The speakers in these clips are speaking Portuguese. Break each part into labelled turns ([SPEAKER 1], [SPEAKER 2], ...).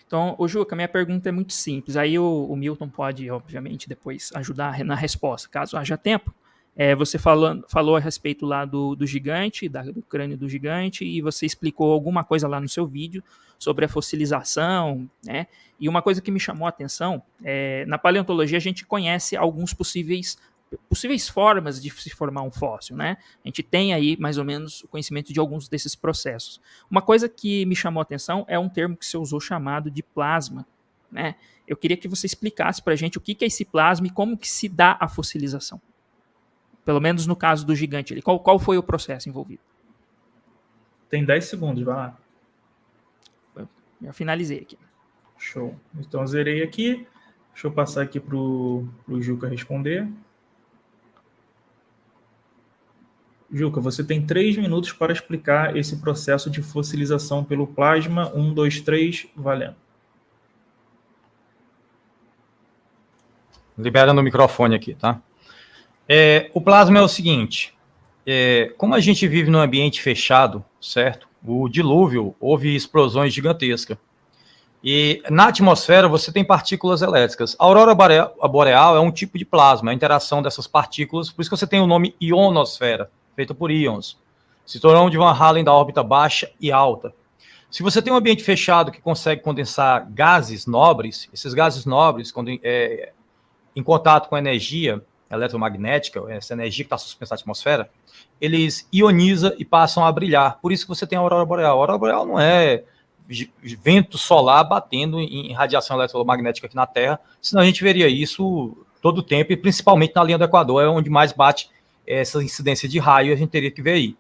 [SPEAKER 1] Então, ô Juca, minha pergunta é muito simples. Aí o Milton pode, obviamente, depois ajudar na resposta, caso haja tempo. Você falou a respeito lá do gigante, do crânio do gigante, e você explicou alguma coisa lá no seu vídeo sobre a fossilização, né? E uma coisa que me chamou a atenção, na paleontologia a gente conhece alguns possíveis formas de se formar um fóssil, né? A gente tem aí mais ou menos o conhecimento de alguns desses processos. Uma coisa que me chamou a atenção é um termo que você usou chamado de plasma, né? Eu queria que você explicasse para a gente o que é esse plasma e como que se dá a fossilização. Pelo menos no caso do gigante ali. Qual foi o processo envolvido?
[SPEAKER 2] Tem 10 segundos, vai lá.
[SPEAKER 1] Já finalizei aqui.
[SPEAKER 2] Show. Então, zerei aqui. Deixa eu passar aqui para o Juca responder. Juca, você tem 3 minutos para explicar esse processo de fossilização pelo plasma. 1, 2, 3, valendo.
[SPEAKER 3] Liberando o microfone aqui, tá? O plasma é o seguinte, como a gente vive num ambiente fechado, certo? O dilúvio, houve explosões gigantescas. E na atmosfera você tem partículas elétricas. A aurora boreal é um tipo de plasma, a interação dessas partículas, por isso que você tem o nome ionosfera, feita por íons. Cinturão de Van Allen da órbita baixa e alta. Se você tem um ambiente fechado que consegue condensar gases nobres, esses gases nobres, em contato com a energia eletromagnética, essa energia que está suspensa na atmosfera, eles ionizam e passam a brilhar. Por isso que você tem a aurora boreal. A aurora boreal não é vento solar batendo em radiação eletromagnética aqui na Terra, senão a gente veria isso todo o tempo, e principalmente na linha do Equador, é onde mais bate essa incidência de raio, a gente teria que ver aí.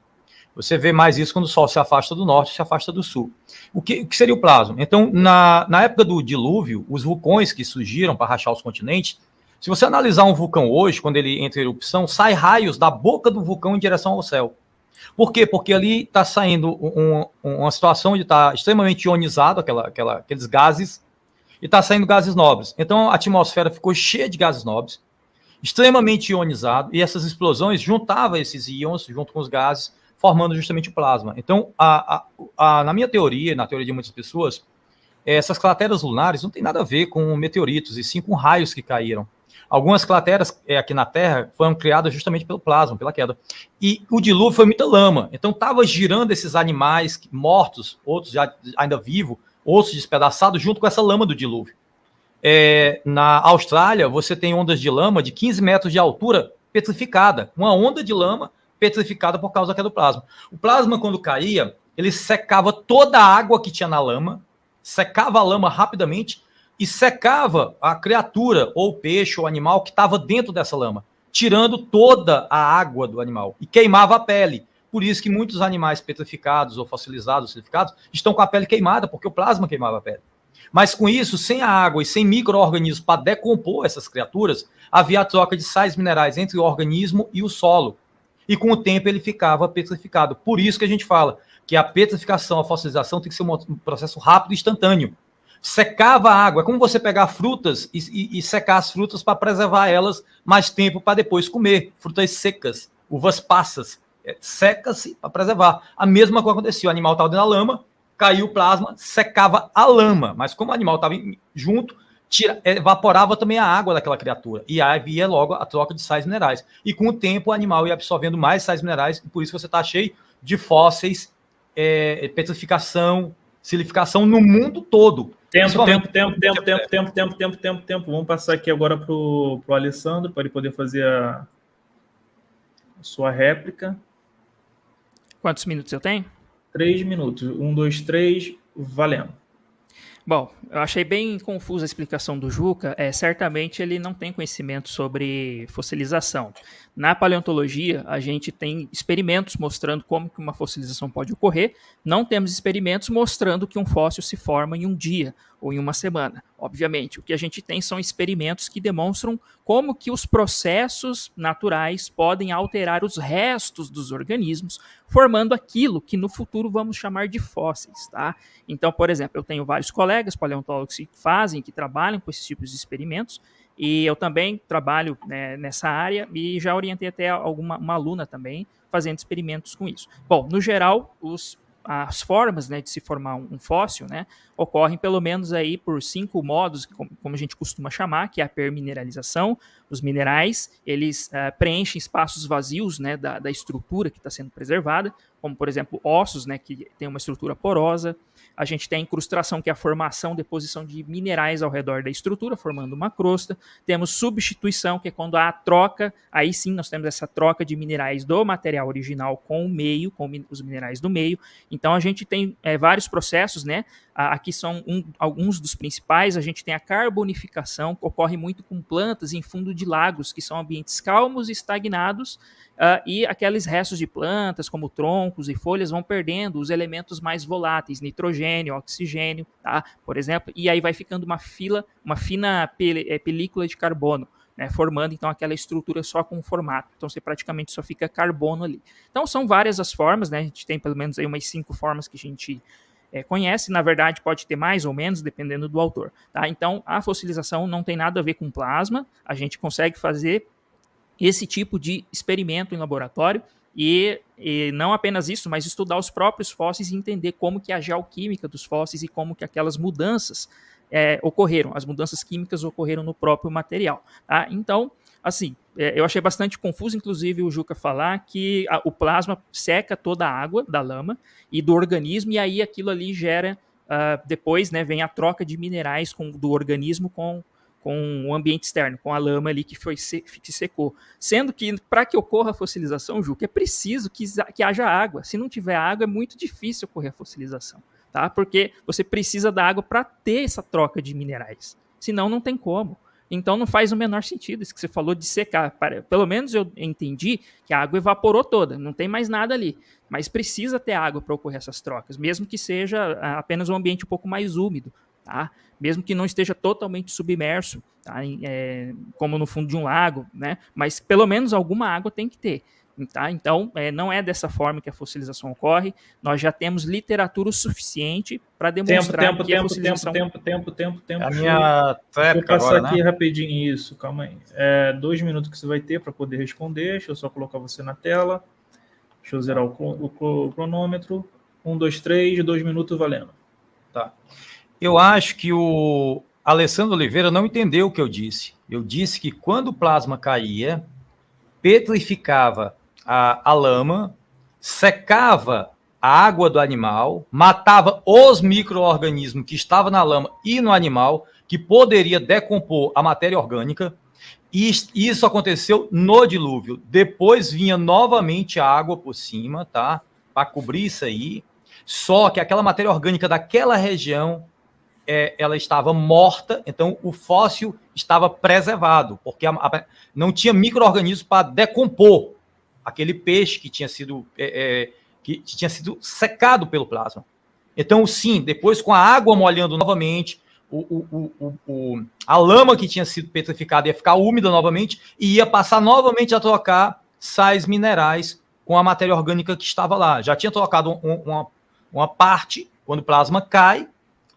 [SPEAKER 3] Você vê mais isso quando o Sol se afasta do norte e se afasta do sul. O que seria o plasma? Então, na época do dilúvio, os vulcões que surgiram para rachar os continentes, se você analisar um vulcão hoje, quando ele entra em erupção, sai raios da boca do vulcão em direção ao céu. Por quê? Porque ali está saindo uma situação onde está extremamente ionizado, aqueles gases, e está saindo gases nobres. Então, a atmosfera ficou cheia de gases nobres, extremamente ionizado, e essas explosões juntavam esses íons junto com os gases, formando justamente o plasma. Então, na minha teoria, na teoria de muitas pessoas, essas crateras lunares não tem nada a ver com meteoritos, e sim com raios que caíram. Algumas crateras aqui na Terra foram criadas justamente pelo plasma, pela queda. E o dilúvio foi muita lama. Então estava girando esses animais mortos, outros já ainda vivos, ossos despedaçados, junto com essa lama do dilúvio. Na Austrália, você tem ondas de lama de 15 metros de altura petrificada. Uma onda de lama petrificada por causa da queda do plasma. O plasma, quando caía, ele secava toda a água que tinha na lama, secava a lama rapidamente, e secava a criatura, ou peixe, ou animal que estava dentro dessa lama, tirando toda a água do animal, e queimava a pele. Por isso que muitos animais petrificados, ou fossilizados, silicificados, estão com a pele queimada, porque o plasma queimava a pele. Mas com isso, sem a água e sem micro-organismos para decompor essas criaturas, havia a troca de sais minerais entre o organismo e o solo. E com o tempo ele ficava petrificado. Por isso que a gente fala que a petrificação, a fossilização tem que ser um processo rápido e instantâneo. Secava a água, é como você pegar frutas e secar as frutas para preservar elas mais tempo para depois comer. Frutas secas, uvas passas, seca-se para preservar. A mesma coisa acontecia, o animal estava dentro da lama, caiu o plasma, secava a lama, mas como o animal estava junto, evaporava também a água daquela criatura, e havia logo a troca de sais minerais. E com o tempo o animal ia absorvendo mais sais minerais, e por isso você está cheio de fósseis, petrificação, silicificação no mundo todo.
[SPEAKER 2] Tempo. Vamos passar aqui agora para o Alessandro, para ele poder fazer a sua réplica.
[SPEAKER 1] Quantos minutos eu tenho?
[SPEAKER 2] 3 minutos. 1, 2, 3, valendo.
[SPEAKER 1] Bom, eu achei bem confusa a explicação do Juca. Certamente ele não tem conhecimento sobre fossilização. Na paleontologia, a gente tem experimentos mostrando como que uma fossilização pode ocorrer. Não temos experimentos mostrando que um fóssil se forma em um dia ou em uma semana. Obviamente, o que a gente tem são experimentos que demonstram como que os processos naturais podem alterar os restos dos organismos, formando aquilo que no futuro vamos chamar de fósseis, tá? Então, por exemplo, eu tenho vários colegas paleontólogos que trabalham com esses tipos de experimentos, e eu também trabalho nessa área e já orientei até uma aluna também fazendo experimentos com isso. Bom, no geral, os as formas, né, de se formar um fóssil, né, ocorrem pelo menos aí por 5 modos, como a gente costuma chamar, que é a permineralização. Os minerais, eles preenchem espaços vazios, né, da estrutura que está sendo preservada, como, por exemplo, ossos, né, que tem uma estrutura porosa. A gente tem a incrustação, que é a formação, deposição de minerais ao redor da estrutura, formando uma crosta. Temos substituição, que é quando há a troca, aí sim nós temos essa troca de minerais do material original com o meio, com os minerais do meio. Então a gente tem vários processos, né? Aqui são alguns dos principais. A gente tem a carbonificação, que ocorre muito com plantas em fundo de lagos, que são ambientes calmos e estagnados, e aqueles restos de plantas, como troncos e folhas, vão perdendo os elementos mais voláteis, nitrogênio, oxigênio, tá? Por exemplo, e aí vai ficando uma fina película de carbono, né, formando então aquela estrutura só com formato. Então você praticamente só fica carbono ali. Então são várias as formas, né? A gente tem pelo menos aí umas 5 formas que a gente conhece. Na verdade pode ter mais ou menos, dependendo do autor, tá? Então a fossilização não tem nada a ver com plasma. A gente consegue fazer esse tipo de experimento em laboratório e não apenas isso, mas estudar os próprios fósseis e entender como que a geoquímica dos fósseis e como que aquelas mudanças ocorreram, as mudanças químicas ocorreram no próprio material, tá? Então, assim, eu achei bastante confuso, inclusive, o Juca falar que o plasma seca toda a água da lama e do organismo, e aí aquilo ali gera, depois, né, vem a troca de minerais do organismo com o ambiente externo, com a lama ali que secou. Sendo que, para que ocorra a fossilização, Juca, é preciso que haja água. Se não tiver água, é muito difícil ocorrer a fossilização, tá? Porque você precisa da água para ter essa troca de minerais. Senão, não tem como. Então, não faz o menor sentido isso que você falou de secar. Pelo menos eu entendi que a água evaporou toda, não tem mais nada ali. Mas precisa ter água para ocorrer essas trocas, mesmo que seja apenas um ambiente um pouco mais úmido, tá? Mesmo que não esteja totalmente submerso, tá? Como no fundo de um lago, né? Mas pelo menos alguma água tem que ter. Tá? Então, não é dessa forma que a fossilização ocorre. Nós já temos literatura o suficiente para demonstrar que a fossilização...
[SPEAKER 2] Tempo.
[SPEAKER 3] A minha
[SPEAKER 2] Vou passar
[SPEAKER 3] agora,
[SPEAKER 2] aqui
[SPEAKER 3] né?
[SPEAKER 2] rapidinho isso, calma aí. 2 minutos que você vai ter para poder responder. Deixa eu só colocar você na tela. Deixa eu zerar o cronômetro. 1, 2, 3, 2 minutos valendo.
[SPEAKER 3] Tá. Eu acho que o Alessandro Oliveira não entendeu o que eu disse. Eu disse que quando o plasma caía, petrificava a lama, secava a água do animal, matava os micro-organismos que estavam na lama e no animal, que poderia decompor a matéria orgânica, e isso aconteceu no dilúvio. Depois vinha novamente a água por cima, tá? Para cobrir isso aí. Só que aquela matéria orgânica daquela região, ela estava morta, então o fóssil estava preservado, porque não tinha micro-organismos para decompor aquele peixe que tinha sido secado pelo plasma. Então, sim, depois com a água molhando novamente, a lama que tinha sido petrificada ia ficar úmida novamente e ia passar novamente a trocar sais minerais com a matéria orgânica que estava lá. Já tinha trocado uma parte, quando o plasma cai,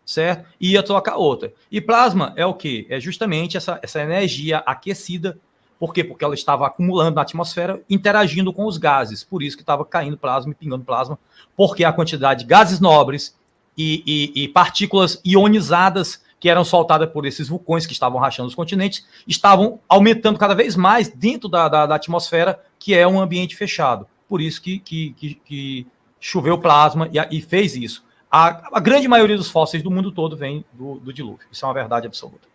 [SPEAKER 3] certo? E ia trocar outra. E plasma é o quê? É justamente essa energia aquecida. Por quê? Porque ela estava acumulando na atmosfera, interagindo com os gases. Por isso que estava caindo plasma e pingando plasma, porque a quantidade de gases nobres e partículas ionizadas que eram soltadas por esses vulcões que estavam rachando os continentes, estavam aumentando cada vez mais dentro da atmosfera, que é um ambiente fechado. Por isso que choveu plasma e fez isso. A grande maioria dos fósseis do mundo todo vem do dilúvio. Isso é uma verdade absoluta.